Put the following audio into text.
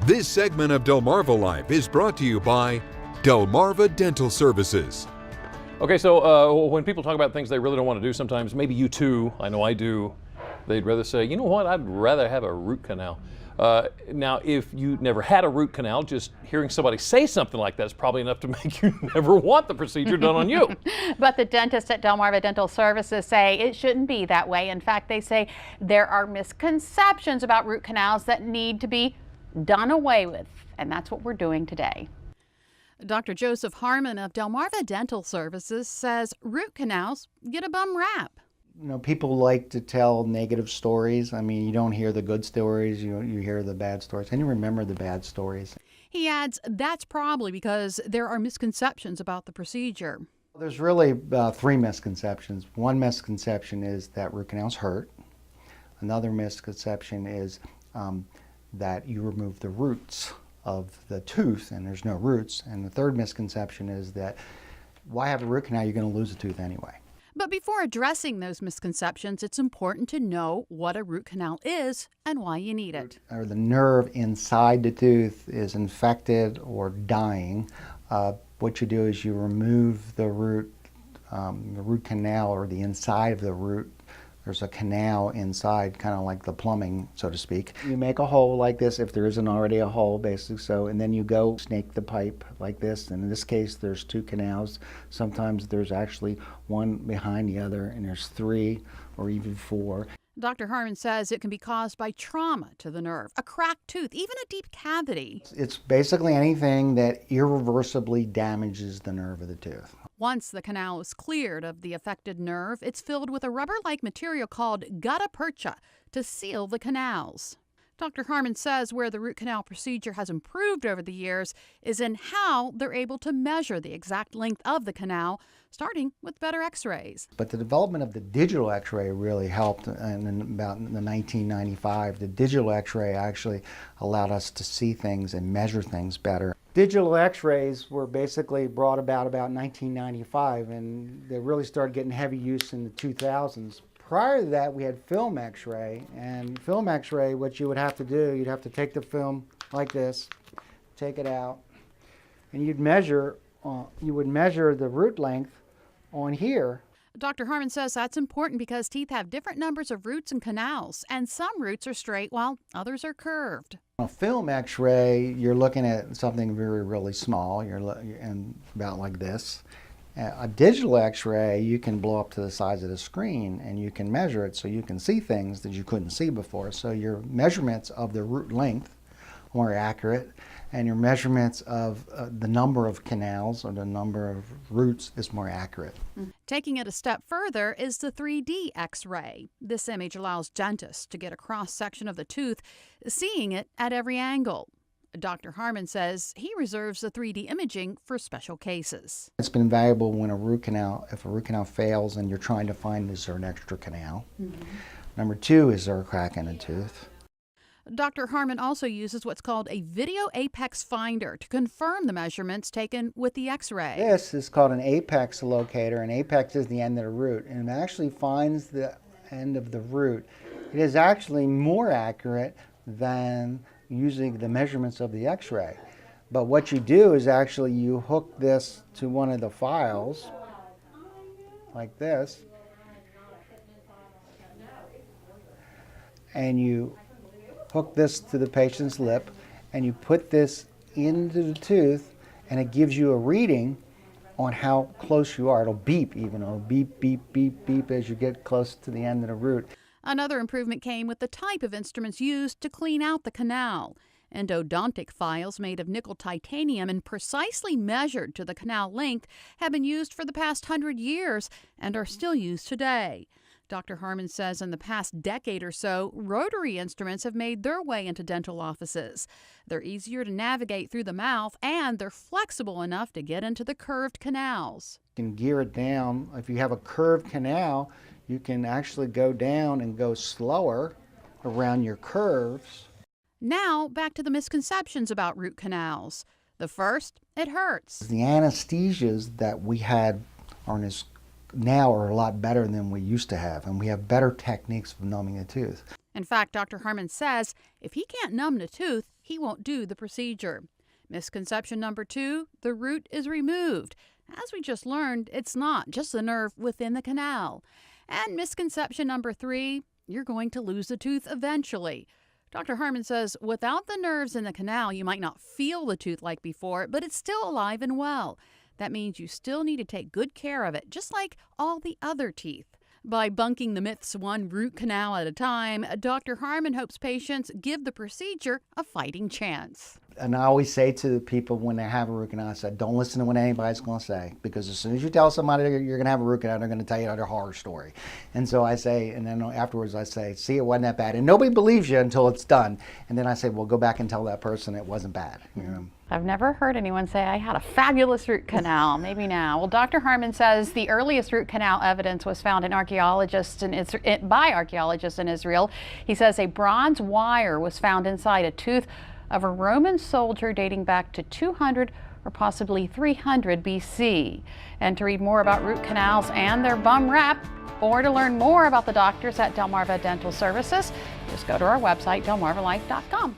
This segment of Delmarva Life is brought to you by Delmarva Dental Services. Okay, so when people talk about things they really don't want to do sometimes, maybe you too, I know I do, they'd rather say, you know what, I'd rather have a root canal. Now, if you never had a root canal, just hearing somebody say something like that is probably enough to make you never want the procedure done on you. But the dentists at Delmarva Dental Services say it shouldn't be that way. In fact, they say there are misconceptions about root canals that need to be done away with, and that's what we're doing today. Dr. Joseph Harmon of Delmarva Dental Services says root canals get a bum rap. You know, people like to tell negative stories. I mean, you don't hear the good stories, you hear the bad stories, and you remember the bad stories. He adds that's probably because there are misconceptions about the procedure. There's really three misconceptions. One misconception is that root canals hurt. Another misconception is that you remove the roots of the tooth and there's no roots. And the third misconception is that why have a root canal? You're going to lose a tooth anyway. But before addressing those misconceptions, it's important to know what a root canal is and why you need it. Or the nerve inside the tooth is infected or dying. What you do is you remove the root canal, or the inside of the root. There's a canal inside, kind of like the plumbing, so to speak. You make a hole like this if there isn't already a hole, basically, so, and then you go snake the pipe like this, and in this case there's two canals. Sometimes there's actually one behind the other, and there's three or even four. Dr. Harmon says it can be caused by trauma to the nerve, a cracked tooth, even a deep cavity. It's basically anything that irreversibly damages the nerve of the tooth. Once the canal is cleared of the affected nerve, it's filled with a rubber-like material called gutta percha to seal the canals. Dr. Harmon says where the root canal procedure has improved over the years is in how they're able to measure the exact length of the canal, starting with better x-rays. But the development of the digital x-ray really helped in about 1995. The digital x-ray actually allowed us to see things and measure things better. Digital x-rays were basically brought about 1995, and they really started getting heavy use in the 2000s. Prior to that, we had film x-ray, and film x-ray, what you would have to do, you'd have to take the film like this, take it out, and you'd measure, you would measure the root length on here. Dr. Harmon says that's important because teeth have different numbers of roots and canals, and some roots are straight while others are curved. On a film x-ray, you're looking at something really small, and about like this. A digital x-ray, you can blow up to the size of the screen and you can measure it so you can see things that you couldn't see before. So your measurements of the root length are more accurate, and your measurements of the number of canals or the number of roots is more accurate. Taking it a step further is the 3D x-ray. This image allows dentists to get a cross-section of the tooth, seeing it at every angle. Dr. Harmon says he reserves the 3D imaging for special cases. It's been valuable when if a root canal fails and you're trying to find, is there an extra canal? Number two, is there a crack in a tooth? Dr. Harmon also uses what's called a video apex finder to confirm the measurements taken with the x-ray. This is called an apex locator, and apex is the end of the root, and it actually finds the end of the root. It is actually more accurate than using the measurements of the x-ray. But what you do is actually you hook this to one of the files like this, and you hook this to the patient's lip, and you put this into the tooth, and it gives you a reading on how close you are. It'll beep even. It'll beep, beep, beep, beep as you get close to the end of the root. Another improvement came with the type of instruments used to clean out the canal. Endodontic files made of nickel titanium and precisely measured to the canal length have been used for the past 100 years and are still used today. Dr. Harmon says in the past decade or so, rotary instruments have made their way into dental offices. They're easier to navigate through the mouth, and they're flexible enough to get into the curved canals. You can gear it down. If you have a curved canal, you can actually go down and go slower around your curves. Now, back to the misconceptions about root canals. The first, it hurts. The anesthesias that we had now are a lot better than we used to have, and we have better techniques of numbing the tooth. In fact, Dr. Harmon says if he can't numb the tooth, he won't do the procedure. Misconception number 2, the root is removed. As we just learned, it's not just the nerve within the canal. And misconception number 3, you're going to lose a tooth eventually. Dr. Harmon says without the nerves in the canal, you might not feel the tooth like before, but it's still alive and well. That means you still need to take good care of it, just like all the other teeth. By bunking the myths one root canal at a time, Dr. Harmon hopes patients give the procedure a fighting chance. And I always say to the people when they have a root canal, I said, don't listen to what anybody's going to say, because as soon as you tell somebody you're going to have a root canal, they're going to tell you their horror story. And so I say, and then afterwards I say, see, it wasn't that bad. And nobody believes you until it's done. And then I say, well, go back and tell that person it wasn't bad. You know? I've never heard anyone say I had a fabulous root canal. Maybe now. Well, Dr. Harmon says the earliest root canal evidence was found by archaeologists in Israel. He says a bronze wire was found inside a tooth of a Roman soldier dating back to 200 or possibly 300 BC. And to read more about root canals and their bum rap, or to learn more about the doctors at Delmarva Dental Services, just go to our website, delmarvalife.com.